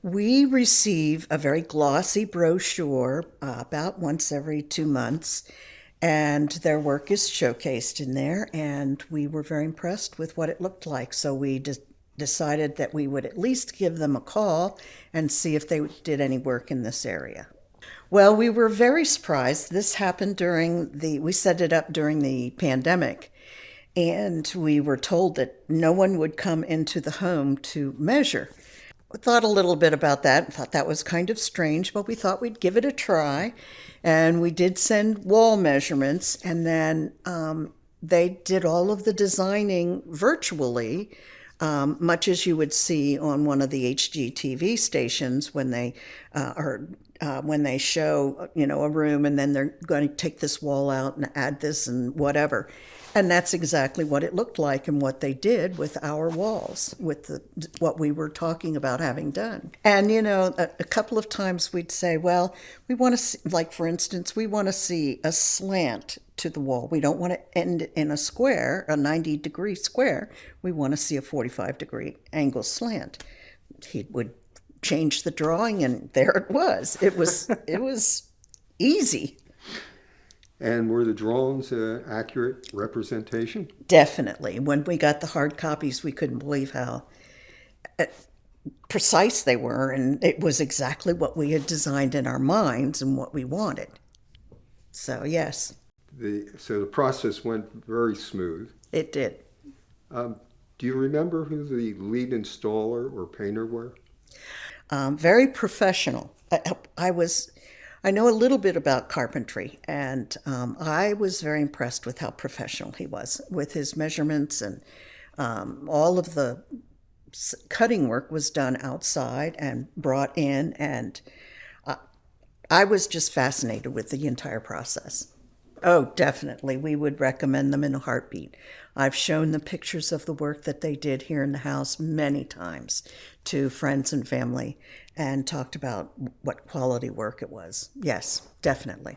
We receive a very glossy brochure about once every 2 months, and their work is showcased in there, and we were very impressed with what it looked like. So we decided that we would at least give them a call and see if they did any work in this area. Well, we were very surprised. This happened we set it up during the pandemic, and we were told that no one would come into the home to measure. We thought a little bit about that and thought that was kind of strange, but we thought we'd give it a try. And we did send wall measurements, and then they did all of the designing virtually, much as you would see on one of the HGTV stations when they when they show, a room, and then they're going to take this wall out and add this and whatever. And that's exactly what it looked like and what they did with our walls, with what we were talking about having done. And, a couple of times we'd say, well, we want to see, like, for instance, we want to see a slant to the wall. We don't want to end it in a square, a 90-degree square. We want to see a 45-degree angle slant. He would change the drawing, and there it was. It was easy. And were the drawings an accurate representation? Definitely. When we got the hard copies, we couldn't believe how precise they were, and it was exactly what we had designed in our minds and what we wanted. So, yes. So the process went very smooth. It did. Do you remember who the lead installer or painter were? Very professional. I know a little bit about carpentry, and I was very impressed with how professional he was with his measurements, and all of the cutting work was done outside and brought in, and I was just fascinated with the entire process. Oh, definitely. We would recommend them in a heartbeat. I've shown the pictures of the work that they did here in the house many times to friends and family and talked about what quality work it was. Yes, definitely.